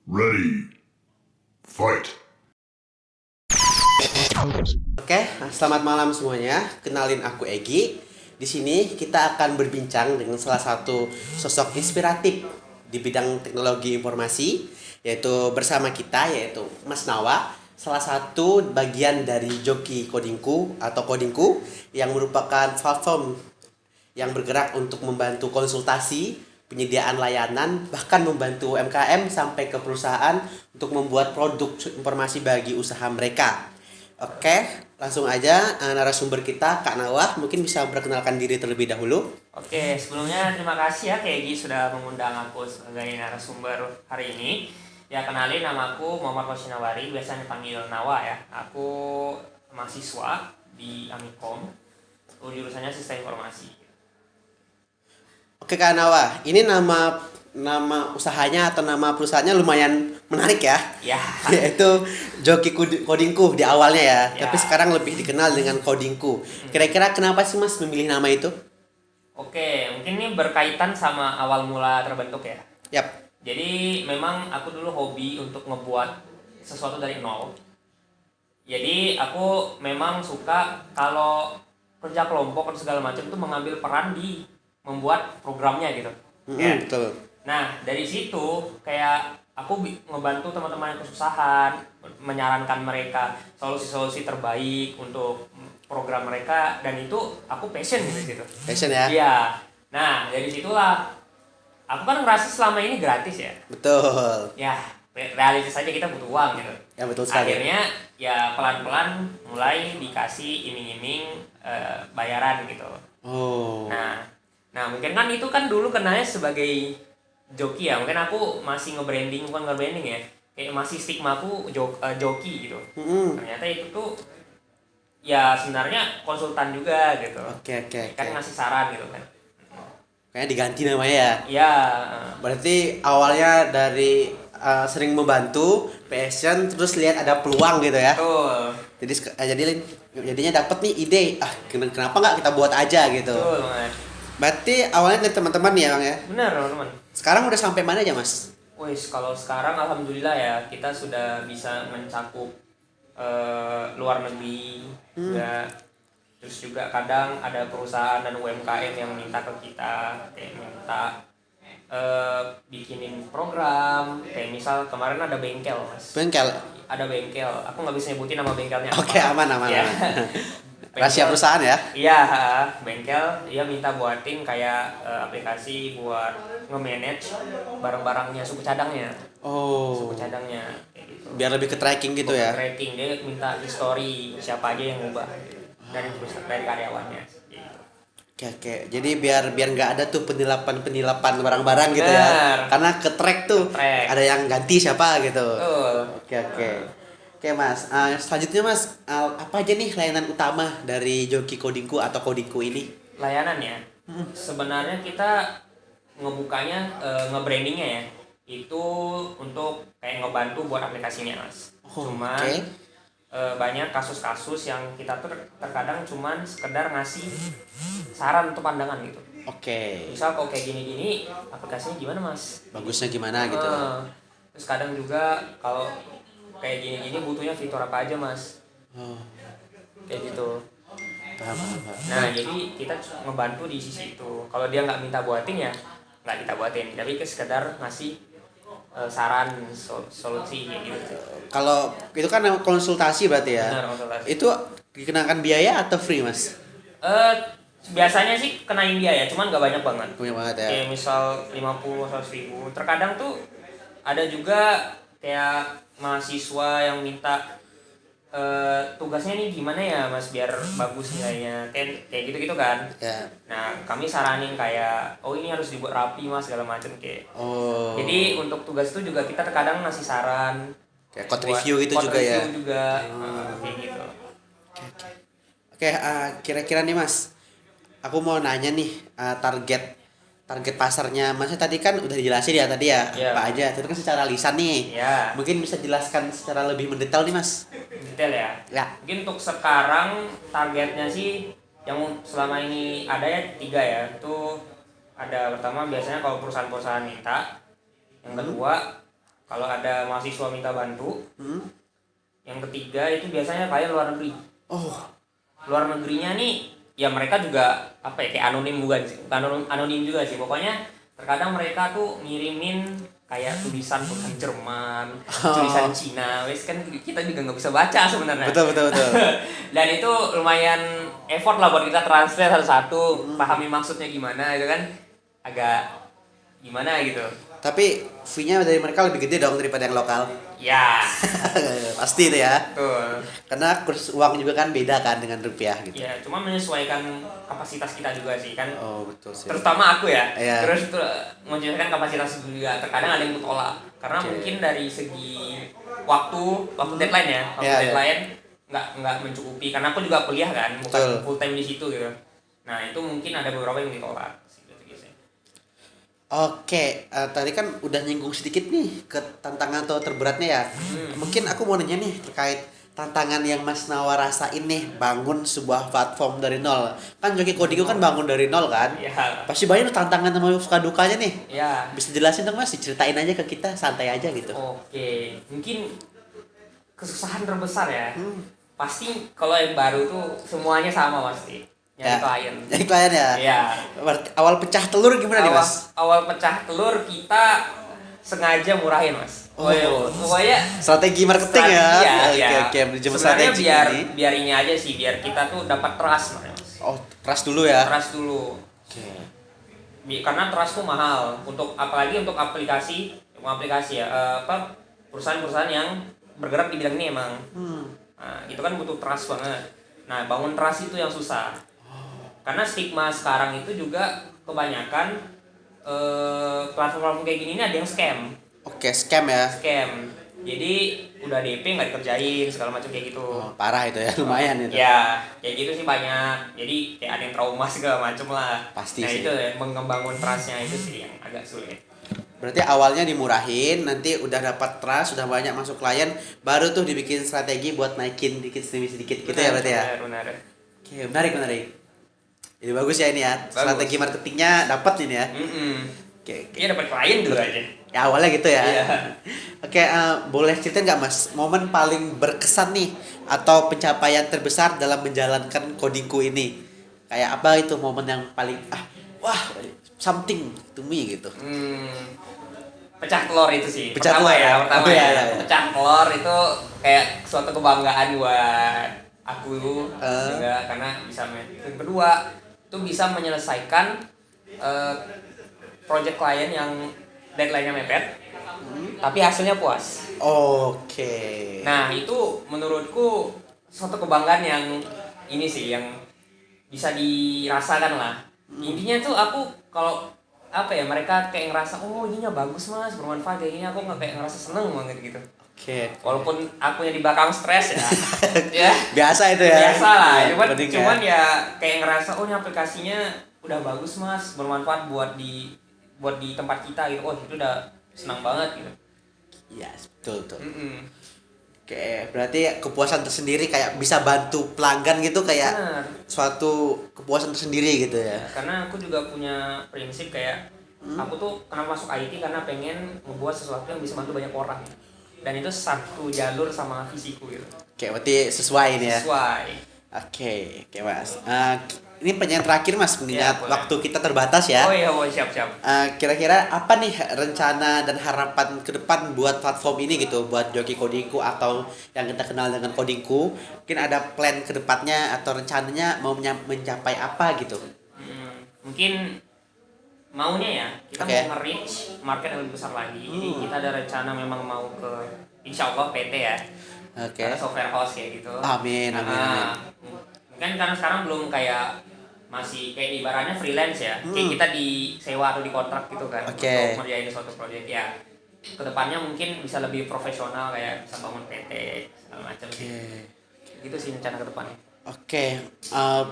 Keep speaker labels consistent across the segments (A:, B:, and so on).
A: Ready, fight.
B: Oke, selamat malam semuanya. Kenalin aku Egi. Di sini kita akan berbincang dengan salah satu sosok inspiratif di bidang teknologi informasi, yaitu bersama kita yaitu Mas Nawa, salah satu bagian dari Joki Kodinku atau Kodinku yang merupakan platform yang bergerak untuk membantu konsultasi, penyediaan layanan, bahkan membantu UMKM sampai ke perusahaan untuk membuat produk informasi bagi usaha mereka. Oke, langsung aja narasumber kita Kak Nawah mungkin bisa memperkenalkan diri terlebih dahulu.
C: Oke, sebelumnya terima kasih ya Kak Egy sudah mengundang aku sebagai narasumber hari ini. Ya, kenalin namaku Muhammad Roshinawari, biasa dipanggil Nawa ya. Aku mahasiswa di Amikom, jurusannya Sistem Informasi.
B: Oke Kak Nawah, ini nama usahanya atau nama perusahaannya lumayan menarik ya.
C: Ya,
B: Yaitu Joki Kodinku di awalnya ya,
C: Ya.
B: tapi sekarang lebih dikenal dengan Kodinku. Kira-kira kenapa sih Mas memilih nama itu?
C: oke, mungkin ini berkaitan sama awal mula terbentuk ya.
B: Yap.
C: Jadi memang aku dulu hobi untuk ngebuat sesuatu dari nol. Jadi aku memang suka kalau kerja kelompok dan segala macam itu mengambil peran di membuat programnya gitu. Ya.
B: Betul.
C: Nah, dari situ kayak aku ngebantu teman-teman yang kesusahan, menyarankan mereka solusi-solusi terbaik untuk program mereka, dan itu aku passion gitu.
B: Passion ya.
C: Iya. Nah, dari situlah aku kan ngerasa selama ini gratis ya.
B: Betul.
C: Ya, realistis saja kita butuh uang gitu.
B: Ya betul sekali.
C: Akhirnya ya pelan-pelan mulai dikasih iming-iming bayaran gitu.
B: Oh.
C: Nah, mungkin kan itu kan dulu kenalnya sebagai joki ya. Mungkin aku masih nge-branding, bukan nge-branding ya. Kayak masih stigma aku joki gitu. Ternyata itu tuh ya sebenarnya konsultan juga gitu.
B: Oke.
C: Kan ngasih saran gitu kan.
B: Kayaknya diganti namanya ya.
C: Ya,
B: Berarti awalnya dari sering membantu, passion, terus lihat ada peluang gitu ya.
C: betul.
B: Jadinya dapat nih ide. Kenapa nggak kita buat aja gitu.
C: Betul banget.
B: Berarti awalnya dari teman-teman nih ya Bang ya.
C: Benar, teman-teman.
B: Sekarang udah sampai mana aja Mas?
C: Wis, kalau sekarang alhamdulillah ya kita sudah bisa mencakup luar negeri juga. Terus juga kadang ada perusahaan dan UMKM yang minta ke kita, kayak minta bikinin program, kayak misal kemarin ada bengkel mas.
B: Bengkel.
C: Ada bengkel, aku nggak bisa nyebutin nama bengkelnya apa.
B: Oke, aman.
C: Ya.
B: Rahasia perusahaan ya.
C: Iya, bengkel dia minta buatin kayak aplikasi buat nge-manage barang-barangnya, suku cadangnya.
B: Oh.
C: Suku cadangnya kayak gitu.
B: Biar lebih ke tracking gitu ya.
C: Tracking, dia minta history siapa aja yang ngubah dari perusahaan, dari karyawannya gitu.
B: Oke. Jadi biar nggak ada tuh penilapan barang-barang gitu ya.
C: Benar.
B: Karena ke track tuh
C: Ke-track.
B: ada yang ganti siapa gitu.
C: Betul.
B: Oke Mas. Selanjutnya Mas, apa aja nih layanan utama dari Joki Kodinku atau Kodinku ini?
C: Layanan ya. Sebenarnya kita ngebukanya nge-brandingnya ya. Itu untuk kayak ngebantu buat aplikasinya mas.
B: Oh,
C: Cuman
B: oke.
C: banyak kasus-kasus yang kita tuh terkadang cuman sekedar ngasih saran atau pandangan gitu.
B: Oke.
C: Misal kalau kayak gini-gini aplikasinya gimana mas?
B: Bagusnya gimana gitu.
C: Terus kadang juga kalau kayak gini-gini butuhnya fitur apa aja mas?
B: Oh,
C: Kayak gitu.
B: paham.
C: Nah jadi kita ngebantu di sisi itu. Kalau dia nggak minta buatin ya nggak kita buatin. Tapi sekedar ngasih saran solusi kayak gitu.
B: Kalau itu kan konsultasi berarti ya.
C: Benar, konsultasi.
B: Itu dikenakan biaya atau free Mas?
C: Biasanya sih kenain biaya, cuman nggak banyak banget.
B: Punya banget ya.
C: Kayak misal 50 100 ribu. Terkadang tuh ada juga kayak mahasiswa yang minta tugasnya nih gimana ya mas biar bagus nilainya kayak gitu kan.
B: Ya.
C: Nah kami saranin kayak oh ini harus dibuat rapi mas segala macam kayak.
B: Oh.
C: Jadi untuk tugas itu juga kita terkadang ngasih saran
B: Kayak code
C: buat
B: review gitu
C: code
B: juga ya.
C: review juga, kayak gitu.
B: Oke, kira-kira nih Mas, aku mau nanya nih target pasarnya. Mas tadi kan udah dijelasin ya tadi ya,
C: Iya.
B: apa aja. Itu kan secara lisan nih.
C: Ya,
B: Mungkin bisa jelaskan secara lebih mendetail nih Mas.
C: detail ya.
B: Ya.
C: Mungkin untuk sekarang targetnya sih yang selama ini ada ya 3 ya. Itu ada pertama biasanya kalau perusahaan-perusahaan minta. Yang kedua kalau ada mahasiswa minta bantu.
B: Hmm?
C: Yang ketiga itu biasanya klien luar negeri.
B: Oh,
C: Luar negerinya nih ya mereka juga apa ya, kayak anonim juga sih, anonim juga sih, pokoknya terkadang mereka tuh ngirimin kayak tulisan Jerman, tulisan Cina, wes kan kita juga nggak bisa baca sebenarnya.
B: betul.
C: Dan itu lumayan effort lah buat kita translate satu-satu, pahami maksudnya gimana itu kan, agak gimana gitu.
B: Tapi fee-nya dari mereka lebih gede dong daripada yang lokal.
C: Ya,
B: Pasti itu ya.
C: betul.
B: Karena kurs uang juga kan beda kan dengan rupiah gitu.
C: Ya, cuma menyesuaikan kapasitas kita juga sih kan.
B: Oh, betul sih.
C: Terutama aku ya.
B: Iya.
C: Terus itu menyesuaikan kapasitas juga. Terkadang ada yang tolak karena
B: Oke.
C: mungkin dari segi waktu deadline ya, waktu
B: Iya, iya.
C: deadline nggak mencukupi karena aku juga kuliah kan, bukan
B: Betul.
C: full time di situ gitu. Nah, itu mungkin ada beberapa yang ditolak. Gitu.
B: Oke, tadi kan udah nyinggung sedikit nih ke tantangan atau terberatnya ya. Mungkin aku mau nanya nih terkait tantangan yang Mas Nawa rasain nih bangun sebuah platform dari nol. Kan Joki Codingo kan bangun dari nol kan?
C: Ya,
B: Pasti banyak tuh tantangan sama suka dukanya nih.
C: ya.
B: Bisa jelasin dong Mas, diceritain aja ke kita, santai aja gitu.
C: Oke, mungkin kesusahan terbesar ya. Pasti kalau yang baru tuh semuanya sama pasti. Nyari
B: Ya.
C: klien.
B: Jadi klien ya?
C: Iya.
B: Berarti awal pecah telur gimana nih Mas?
C: Awal pecah telur kita sengaja murahin Mas.
B: Oh.
C: Pokoknya
B: Strategi marketing ya? Oke, manajemen
C: sebenarnya
B: strategi
C: biar
B: ini.
C: biar ini aja sih, biar kita tuh dapat trust Mas.
B: Oh, trust dulu ya?
C: Trust dulu.
B: Oke.
C: Karena trust tuh mahal untuk apalagi untuk aplikasi ya, perusahaan-perusahaan yang bergerak di bidang ini emang. Nah, itu kan butuh trust banget. Nah, bangun trust itu yang susah. Karena stigma sekarang itu juga kebanyakan platform kayak gini ini ada yang scam.
B: Oke, scam ya?
C: Scam. Jadi udah DP nggak dikerjain segala macam kayak gitu.
B: Oh, parah itu ya, lumayan itu.
C: Ya, kayak gitu sih banyak. Jadi kayak ada yang trauma segala macam lah.
B: Pasti
C: nah,
B: sih.
C: itu ya, membangun trustnya itu sih yang agak sulit.
B: Berarti awalnya dimurahin, nanti udah dapat trust, sudah banyak masuk klien, baru tuh dibikin strategi buat naikin dikit demi sedikit gitu ya berarti ya.
C: Benar.
B: Oke, menarik. Jadi bagus ya ini ya.
C: Bagus.
B: Strategi marketingnya dapat ini ya. Oke.
C: Iya dapat klien dulu aja.
B: Ya awalnya gitu ya.
C: Iya.
B: Oke, boleh ceritain nggak Mas momen paling berkesan nih atau pencapaian terbesar dalam menjalankan Codingku ini? Kayak apa itu momen yang paling wah something to me gitu.
C: Pecah telur itu sih.
B: Pecah
C: Pertama
B: telur ya?
C: Pertama
B: Oh, iya,
C: ya.
B: iya.
C: Pecah telur itu kayak suatu kebanggaan buat aku juga karena bisa yang kedua itu bisa menyelesaikan project klien yang deadline-nya mepet, tapi hasilnya puas.
B: Oke.
C: Nah itu menurutku suatu kebanggaan yang ini sih yang bisa dirasakan lah. Intinya tuh aku kalau apa ya mereka kayak ngerasa oh ininya bagus mas bermanfaat kayak gini, aku nggak kayak ngerasa seneng banget gitu.
B: Oke.
C: Walaupun aku yang di belakang stres ya, ya
B: Biasa itu ya.
C: biasa lah.
B: Ya, penting
C: Cuman ya kayak ngerasa oh ini aplikasinya udah bagus mas bermanfaat buat di tempat kita gitu. Oh itu udah senang banget gitu.
B: Iya, betul.
C: Mm-mm.
B: Oke, berarti kepuasan tersendiri kayak bisa bantu pelanggan gitu kayak
C: Benar.
B: suatu kepuasan tersendiri gitu ya.
C: Karena aku juga punya prinsip kayak aku tuh kenapa masuk IT karena pengen ngebuat sesuatu yang bisa bantu banyak orang. Dan itu satu jalur sama visiku gitu.
B: Oke, berarti sesuai ini ya.
C: Sesuai.
B: Oke, Mas. Ini pertanyaan terakhir Mas, mengingat
C: Ya, boleh.
B: waktu kita terbatas ya.
C: Oh iya, siap.
B: Kira-kira apa nih rencana dan harapan ke depan buat platform ini gitu, buat Joki Codingku atau yang kita kenal dengan Codingku? Mungkin ada plan ke depannya atau rencananya mau mencapai apa gitu?
C: Mungkin maunya ya kita
B: Oke.
C: mau nge-reach market yang lebih besar lagi. Jadi kita ada rencana memang mau ke insya Allah PT ya.
B: Oke.
C: Karena software house kayak gitu.
B: Amin.
C: Mungkin karena sekarang belum kayak masih kayak ibaratnya freelance ya. Kayak kita disewa atau dikontrak gitu kan
B: Oke.
C: untuk ngerjain suatu proyek ya. Kedepannya mungkin bisa lebih profesional kayak bisa bangun PT segala macam. Gitu sih rencana ke depannya.
B: Oke,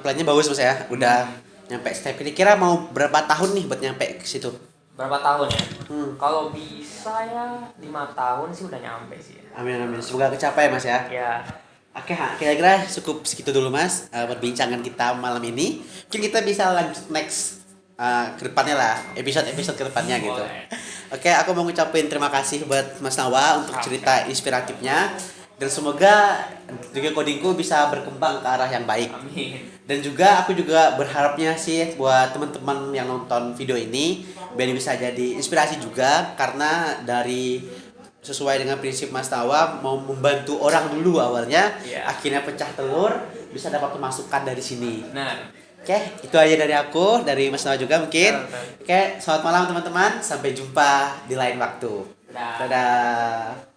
B: plannya bagus Mas ya. Udah nyampe step ini. Kira mau berapa tahun nih buat nyampe ke situ?
C: Berapa tahun ya? Kalau bisa ya 5 tahun sih udah nyampe sih ya.
B: Amin. Semoga kecapai Mas ya.
C: Ya.
B: Oke, kira-kira cukup segitu dulu Mas perbincangan kita malam ini. Mungkin kita bisa lanjut next ke depannya lah, episode ke depannya gitu.
C: Boleh.
B: Oke, aku mau ngucapin terima kasih buat Mas Nawa untuk cerita inspiratifnya dan semoga juga codingku bisa berkembang ke arah yang baik.
C: Amin.
B: Dan juga aku juga berharapnya sih buat teman-teman yang nonton video ini biar bisa jadi inspirasi juga karena dari sesuai dengan prinsip Mas Nawa mau membantu orang dulu awalnya,
C: Iya.
B: akhirnya pecah telur bisa dapat pemasukan dari sini.
C: Nah,
B: Oke, itu aja dari aku, dari Mas Nawa juga mungkin.
C: Betul.
B: Oke, selamat malam teman-teman. Sampai jumpa di lain waktu.
C: Dadah.
B: Dadah.